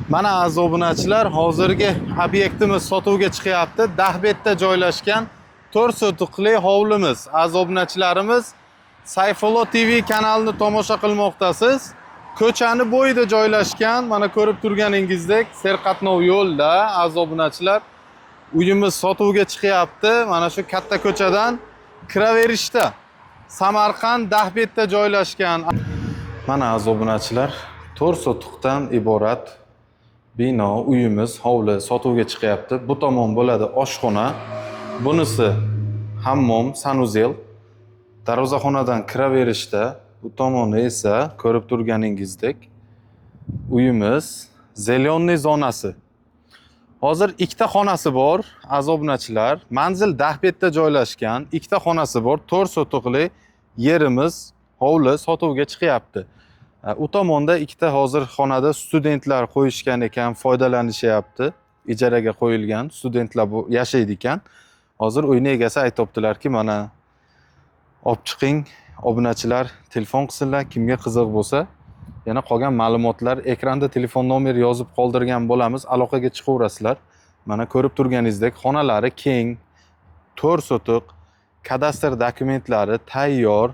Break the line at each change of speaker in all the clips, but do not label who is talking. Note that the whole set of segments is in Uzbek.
Mana aziz obunachilar, hozirgi obyektimiz sotuvga chiqyapti. Dahbetda joylashgan 4 sotuqli hovlimiz. Aziz obunachilarimiz, Sayfullo TV kanalini tomosha qilmoqdasiz. Ko'chani bo'yida joylashgan, mana ko'rib turganingizdek, serqatnov yo'lda aziz obunachilar, uyimiz sotuvga chiqyapti. Mana shu katta ko'chadan kiraverishda. Samarqand Dahbetda joylashgan. Mana aziz obunachilar, 4 sotuqdan iborat bino, uyimiz, hovli sotuvga chiqyapti. Bu tomon bo'ladi oshxona, bunisi hammom, sanuzel. Darvozaxonadan kiraverishda, bu tomoni esa ko'rib turganingizdek uyimiz, zelyonniy zonasi. Hozir ikkita xonasi bor, aziz obunachilar. Manzil Dahbetda joylashgan, ikkita xonasi bor, 4 sotuqli yerimiz, hovli sotuvga chiqyapti. U tomonda ikkita hozir xonada studentlar qo'yishgan ekan, foydalanishyapti. Ijaraga qo'yilgan, studentlar bu yashaydi ekan. Hozir uyning egasi aytibdilar-ki, mana olib chiqing, obunachilar telefon qilsinlar, kimga qiziq bo'lsa. Yana qolgan ma'lumotlar ekranda telefon nomeri yozib qoldirgan bo'lamiz, aloqaga chiqaverasizlar. Mana ko'rib turganingizdek, xonalari keng, 4 sotuq, kadastr dokumentlari tayyor.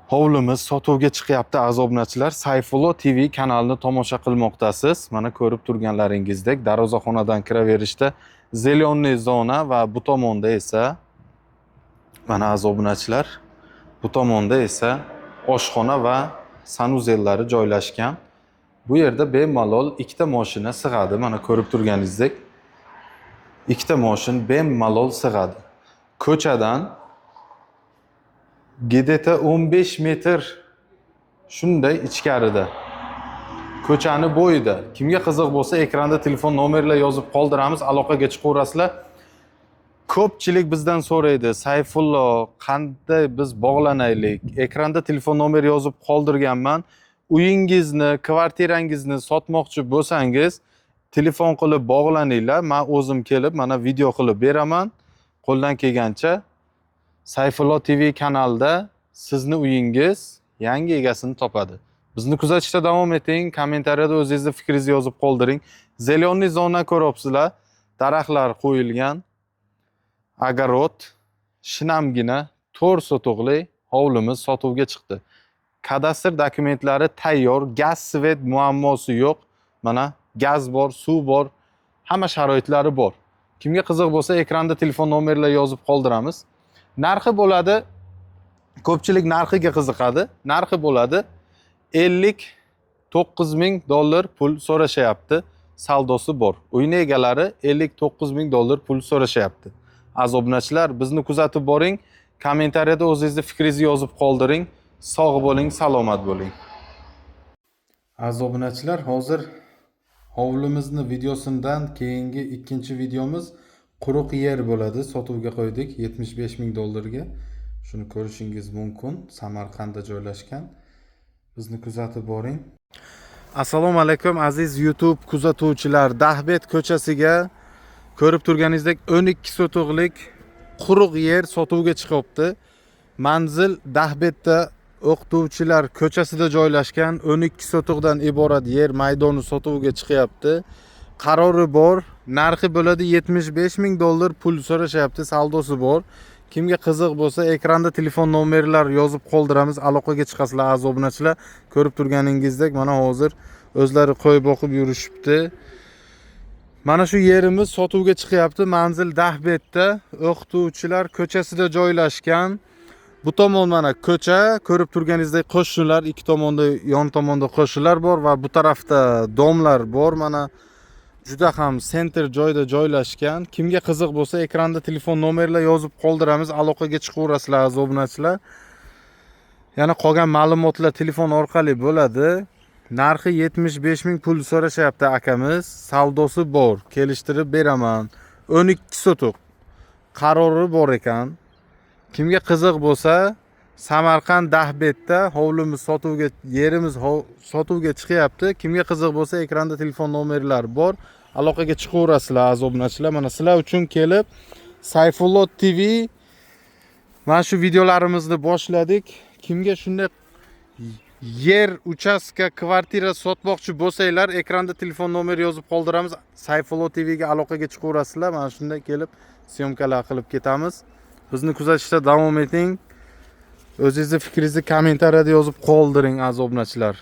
Hovlimiz sotuvga chiqyapti aziz obunachilar. Sayfullo TV kanalini tomosha qilmoqdasiz. Mana ko'rib turganlaringizdek, darvozaxonadan kiraverishda zelyonniy zona va bu tomonda esa mana aziz obunachilar, bu tomonda esa oshxona va sanuzellari joylashgan. Bu yerda bemalol ikkita mashina sig'adi. Mana ko'rib turganingizdek, ikkita mashina bemalol sig'adi. Ko'chadan Gedeta 15 metr shunday ichkarida. Ko'chani bo'yida. Kimga qiziq bo'lsa, ekranda telefon nomerlar yozib qoldiramiz, aloqaga chiqaverasizlar. Ko'pchilik bizdan so'raydi, Sayfullo, qanday biz bog'lanaylik? Ekranda telefon nomer yozib qoldirganman. Uyingizni, kvartirangizni sotmoqchi bo'lsangiz, telefon qilib bog'laninglar. Men o'zim kelib, mana video qilib beraman. Qo'ldan kelgancha Sayfullo TV kanalida sizni uyingiz yangi egasini topadi. Bizni kuzatishda davom eting, kommentariyada o'zingizni fikringizni yozib qoldiring. Zelyonniy zona ko'ryapsizlar, daraxtlar qo'yilgan, agarot, shinamgina 4 sotuqli hovlimiz sotuvga chiqdi. Kadastr dokumentlari tayyor, gaz, svet muammosi yo'q. Mana gaz bor, suv bor, hamma sharoitlari bor. Kimga qiziq bo'lsa, ekranda telefon nomerlar yozib qoldiramiz. Narxi bo'ladi, ko'pchilik narxiga qiziqadi. Narxi bo'ladi $59 ming pul so'rashyapti. Saldosi bor. Uyning egalari $59 ming pul so'rashyapti. Aziz obunachilar, bizni kuzatib boring, kommentariyada o'zingizni fikringizni yozib qoldiring. Sog' bo'ling, salomat bo'ling. Aziz obunachilar, hozir hovlimizni videosidan keyingi ikkinchi videomiz quruq yer bo'ladi. Sotuvga qo'ydik $75 ming ga. Shuni ko'rishingiz mumkin. Samarqandda joylashgan. Bizni kuzatib boring. Assalomu alaykum aziz YouTube kuzatuvchilar. Dahbet ko'chasiga ko'rib turganingizdek 12 sotuqlik quruq yer sotuvga chiqibdi. Manzil Dahbetda o'qituvchilar ko'chasida joylashgan 12 sotuqdan iborat yer maydoni sotuvga chiqyapti. Qarori bor, narxi bo'ladi $75 ming pul so'rashyapti, saldosi bor. Kimga qiziq bo'lsa, ekranda telefon nomerlar yozib qoldiramiz, aloqaga chiqasizlar aziz obunachilar. Ko'rib turganingizdek, mana hozir o'zlari qo'y boqib yurishibdi. Mana shu yerimiz sotuvga chiqyapti. Manzil Dahbetda o'qituvchilar ko'chasida joylashgan. Bu tomon mana ko'cha, ko'rib turganingizdek qo'shnilar, ikki tomonda, yon tomonda qo'shnilar bor va bu tarafda domlar bor. Mana juda ham center joyda joylashgan. Kimga qiziq bo'lsa, ekranda telefon nomerlar yozib qoldiramiz, aloqaga chiqaverasizlar aziz obunachilar. Yana qolgan ma'lumotlar telefon orqali bo'ladi. Narxi 75 ming pul so'rashyapti akamiz, saldosi bor, kelishtirib beraman. 12 sotuq. Qarori bor ekan. Kimga qiziq bo'lsa, Samarqand Dahbetda hovlimiz sotuvga, yerimiz sotuvga chiqyapti. Kimga qiziq bo'lsa, ekranda telefon nomerlari bor. Aloqaga chiqaverasizlar aziz obunachilar. Mana sizlar uchun kelib Sayfullo TV mana shu videolarimizni boshladik. Kimga shunday yer uchastka kvartira sotmoqchi bo'lsanglar ekranda telefon nomeri yozib qoldiramiz. Sayfullo TVga aloqaga chiqaverasizlar. Mana shunda kelib syomkalar qilib ketamiz. Bizni kuzatishda davom eting. O'zingizni fikringizni kommentariyada yozib qoldiring aziz obunachilar.